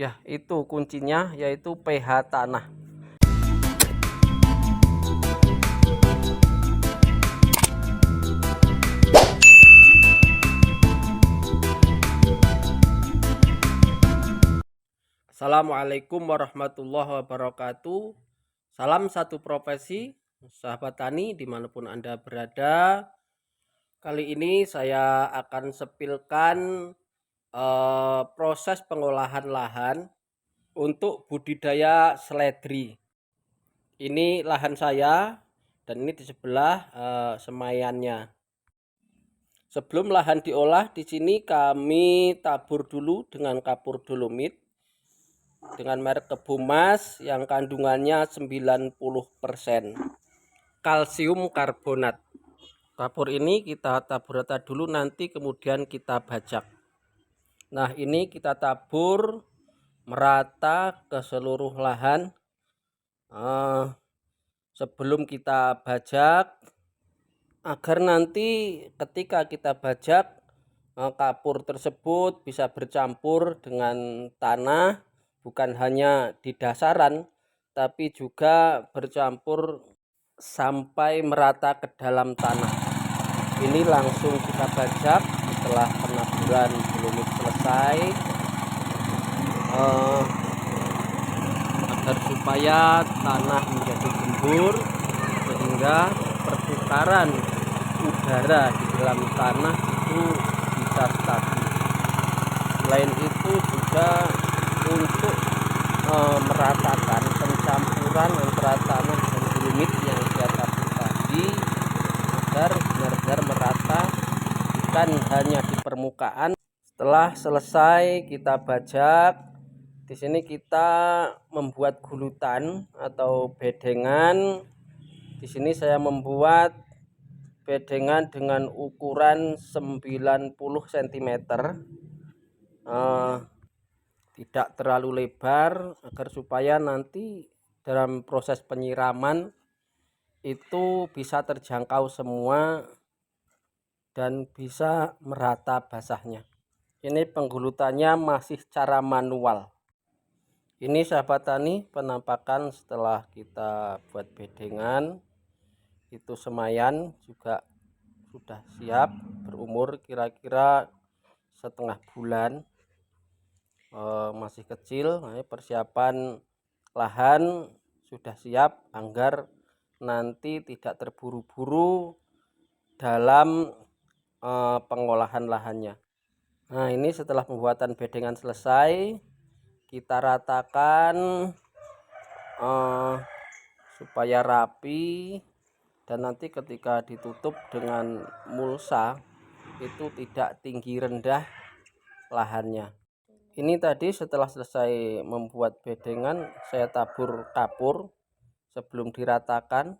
Ya, itu kuncinya, yaitu pH tanah. Assalamualaikum warahmatullahi wabarakatuh. Salam satu profesi, sahabat tani dimanapun Anda berada. Kali ini saya akan sepilkan proses pengolahan lahan untuk budidaya seledri. Ini lahan saya dan ini di sebelah semaiannya. Sebelum lahan diolah, di sini kami tabur dulu dengan kapur dolomit dengan merek Kebumas yang kandungannya 90% kalsium karbonat. Kapur ini kita tabur rata dulu, nanti kemudian kita bajak. Nah, ini kita tabur merata ke seluruh lahan. Sebelum kita bajak, agar nanti ketika kita bajak, kapur tersebut bisa bercampur dengan tanah, bukan hanya di dasaran tapi juga bercampur sampai merata ke dalam tanah. Ini langsung kita bajak setelah penaburan dolomit selesai, agar supaya tanah menjadi gembur sehingga pertukaran udara di dalam tanah itu bisa stabil. Selain itu juga untuk meratakan pencampuran antara tanah dan dolomit yang saya tabur tadi, agar benar-benar merata, bukan hanya di permukaan. Setelah selesai kita bajak, di sini kita membuat gulutan atau bedengan. Di sini saya membuat bedengan dengan ukuran 90 cm, tidak terlalu lebar, agar supaya nanti dalam proses penyiraman itu bisa terjangkau semua dan bisa merata basahnya. Ini penggulutannya masih cara manual. Ini sahabat tani penampakan setelah kita buat bedengan. Itu semaian juga sudah siap, berumur kira-kira setengah bulan, masih kecil. Nah, persiapan lahan sudah siap agar nanti tidak terburu-buru dalam pengolahan lahannya. Nah, ini setelah pembuatan bedengan selesai, kita ratakan supaya rapi, dan nanti ketika ditutup dengan mulsa itu tidak tinggi rendah lahannya. Ini tadi setelah selesai membuat bedengan, saya tabur kapur sebelum diratakan,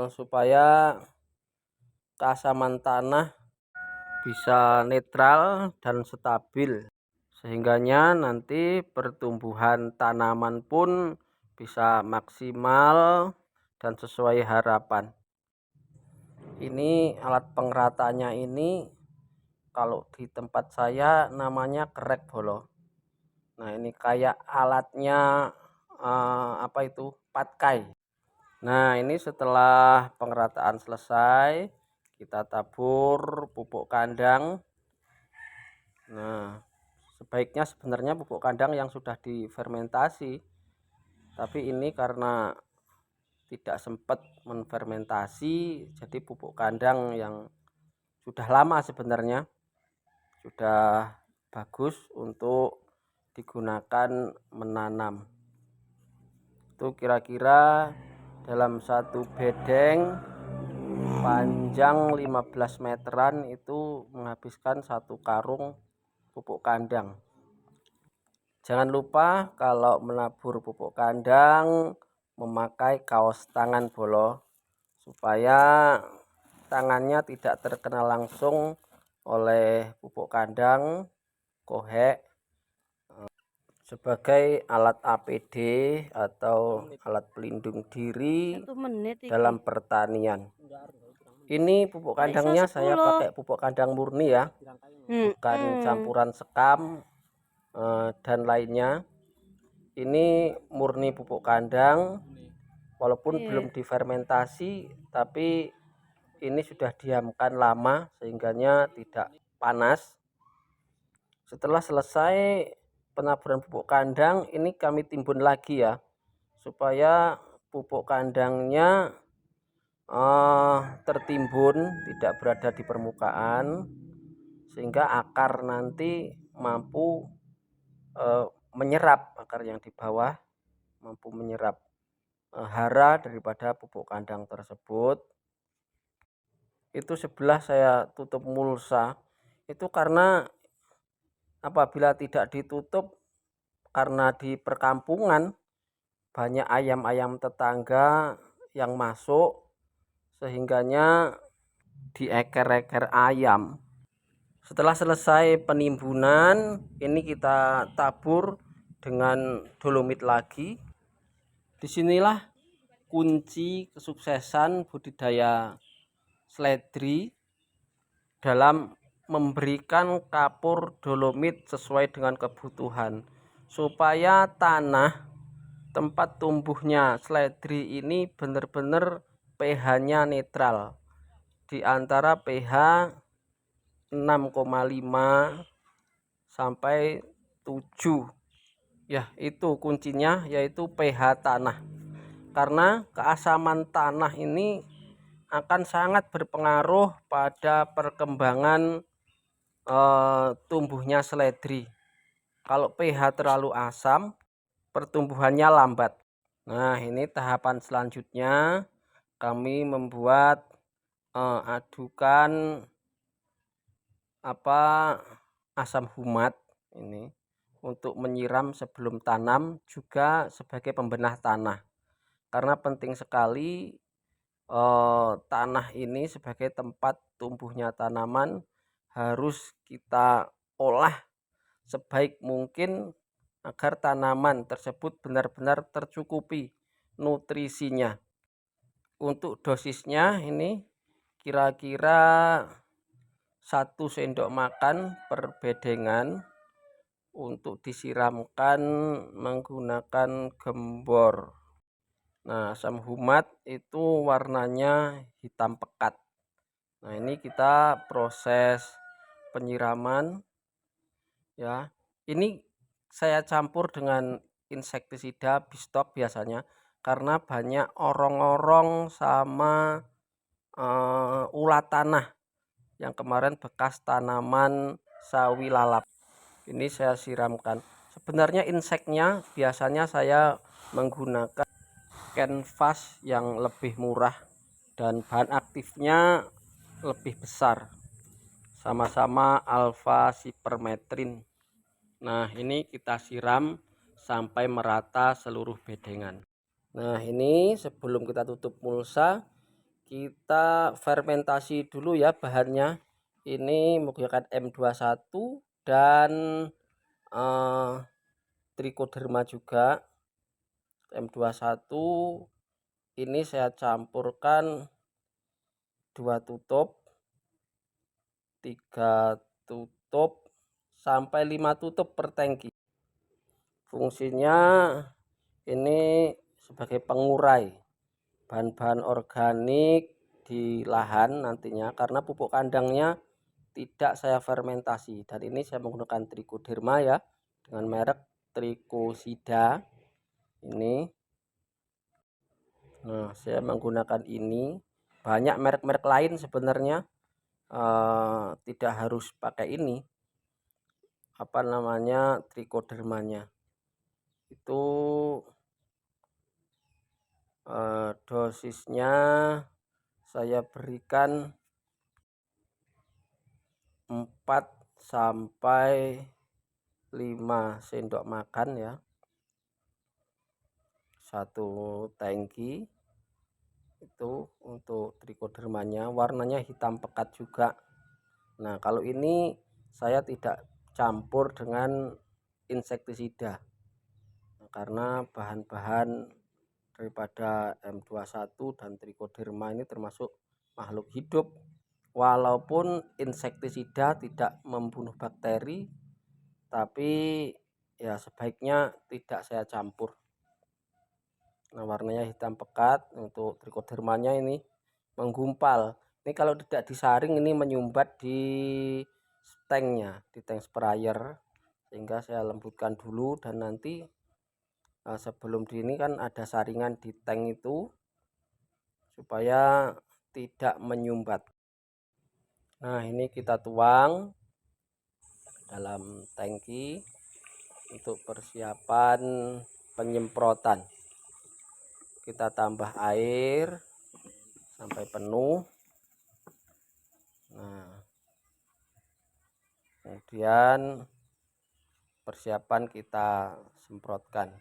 supaya keasaman tanah bisa netral dan stabil, sehingganya nanti pertumbuhan tanaman pun bisa maksimal dan sesuai harapan. Ini alat pengeratanya, ini kalau di tempat saya namanya kerek bolo. Nah, ini kayak alatnya apa itu, patkai. Nah, ini setelah pengerataan selesai, kita tabur pupuk kandang. Nah, sebaiknya sebenarnya pupuk kandang yang sudah difermentasi, tapi ini karena tidak sempat menfermentasi, jadi pupuk kandang yang sudah lama sebenarnya sudah bagus untuk digunakan menanam. Itu kira-kira dalam satu bedeng panjang 15 meteran itu menghabiskan satu karung pupuk kandang. Jangan lupa kalau menabur pupuk kandang memakai kaos tangan bolo, supaya tangannya tidak terkena langsung oleh pupuk kandang, kohek, sebagai alat APD atau alat pelindung diri dalam pertanian. Ini pupuk kandangnya saya pakai pupuk kandang murni ya, bukan campuran sekam dan lainnya. Ini murni pupuk kandang, walaupun belum difermentasi, tapi ini sudah diamkan lama sehingganya tidak panas. Setelah selesai penaburan pupuk kandang, ini kami timbun lagi ya, supaya pupuk kandangnya tertimbun, tidak berada di permukaan, sehingga akar nanti mampu menyerap, akar yang di bawah mampu menyerap hara daripada pupuk kandang tersebut. Itu sebelah saya tutup mulsa, itu karena apabila tidak ditutup, karena di perkampungan banyak ayam-ayam tetangga yang masuk, sehingganya dieker-eker ayam. Setelah selesai penimbunan, ini kita tabur dengan dolomit lagi. Disinilah kunci kesuksesan budidaya seledri dalam memberikan kapur dolomit sesuai dengan kebutuhan, supaya tanah tempat tumbuhnya seledri ini benar-benar pH-nya netral di antara pH 6,5 sampai 7 ya, itu kuncinya, yaitu pH tanah. Karena keasaman tanah ini akan sangat berpengaruh pada perkembangan tumbuhnya seledri. Kalau pH terlalu asam, pertumbuhannya lambat. Nah, ini tahapan selanjutnya kami membuat adukan asam humat ini untuk menyiram sebelum tanam, juga sebagai pembenah tanah, karena penting sekali tanah ini sebagai tempat tumbuhnya tanaman harus kita olah sebaik mungkin agar tanaman tersebut benar-benar tercukupi nutrisinya. Untuk dosisnya ini kira-kira 1 sendok makan per bedengan untuk disiramkan menggunakan gembor. Nah, asam humat itu warnanya hitam pekat. Nah, ini kita proses penyiraman ya. Ini saya campur dengan insektisida Bistok biasanya, karena banyak orong-orong sama ulat tanah yang kemarin bekas tanaman sawi lalap. Ini saya siramkan. Sebenarnya inseknya biasanya saya menggunakan canvas yang lebih murah dan bahan aktifnya lebih besar, sama-sama alfa sipermetrin. Nah, ini kita siram sampai merata seluruh bedengan. Nah, ini sebelum kita tutup mulsa, kita fermentasi dulu ya bahannya. Ini menggunakan M21 dan trichoderma juga. M21 ini saya campurkan 2 tutup, 3 tutup sampai 5 tutup per tangki. Fungsinya ini sebagai pengurai bahan-bahan organik di lahan nantinya, karena pupuk kandangnya tidak saya fermentasi, dan ini saya menggunakan trichoderma ya, dengan merek Trichosida ini. Nah, saya menggunakan ini. Banyak merek-merek lain sebenarnya tidak harus pakai ini, trichodermanya itu. Dosisnya saya berikan 4 sampai 5 sendok makan ya, 1 tangki. Itu untuk trichodermanya, warnanya hitam pekat juga. Nah, kalau ini saya tidak campur dengan insektisida, karena bahan-bahan daripada M21 dan trichoderma ini termasuk makhluk hidup. Walaupun insektisida tidak membunuh bakteri, tapi ya sebaiknya tidak saya campur. Nah, warnanya hitam pekat. Untuk trichodermanya ini menggumpal. Ini kalau tidak disaring ini menyumbat di tanknya, di tank sprayer, sehingga saya lembutkan dulu. Dan nanti sebelum di ini kan ada saringan di tank itu supaya tidak menyumbat. Nah, ini kita tuang dalam tangki untuk persiapan penyemprotan. Kita tambah air sampai penuh. Nah, kemudian persiapan kita semprotkan.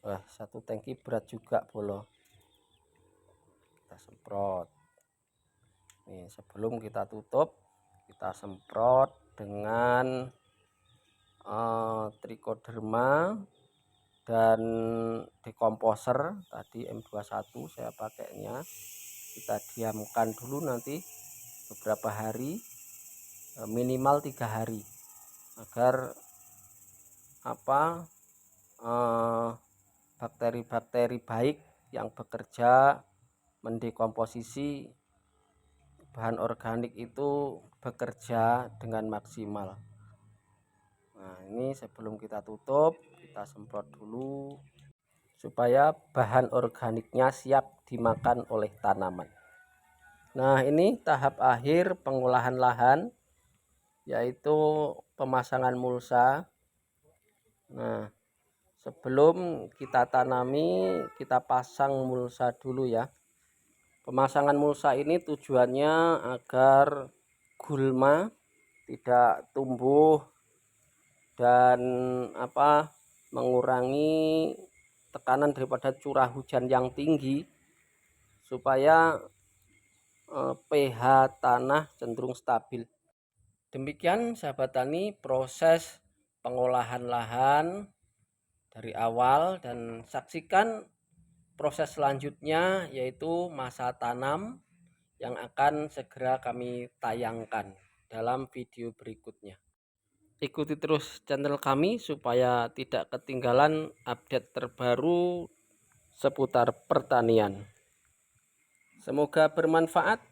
Wah, satu tangki berat juga bolo. Kita semprot. Nih, sebelum kita tutup, kita semprot dengan trichoderma dan dekomposer tadi M21 saya pakainya. Kita diamkan dulu nanti beberapa hari, minimal 3 hari, agar bakteri-bakteri baik yang bekerja mendekomposisi bahan organik itu bekerja dengan maksimal. Nah, ini sebelum kita tutup, kita semprot dulu supaya bahan organiknya siap dimakan oleh tanaman. Nah, ini tahap akhir pengolahan lahan, yaitu pemasangan mulsa. Nah, sebelum kita tanami, kita pasang mulsa dulu ya. Pemasangan mulsa ini tujuannya agar gulma tidak tumbuh dan mengurangi tekanan daripada curah hujan yang tinggi, supaya pH tanah cenderung stabil. Demikian sahabat tani proses pengolahan lahan dari awal, dan saksikan proses selanjutnya yaitu masa tanam yang akan segera kami tayangkan dalam video berikutnya. Ikuti terus channel kami supaya tidak ketinggalan update terbaru seputar pertanian. Semoga bermanfaat.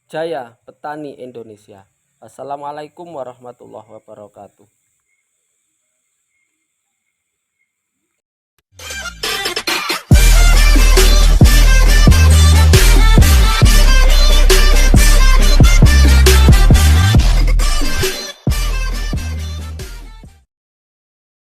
Jaya petani Indonesia. Assalamualaikum warahmatullahi wabarakatuh.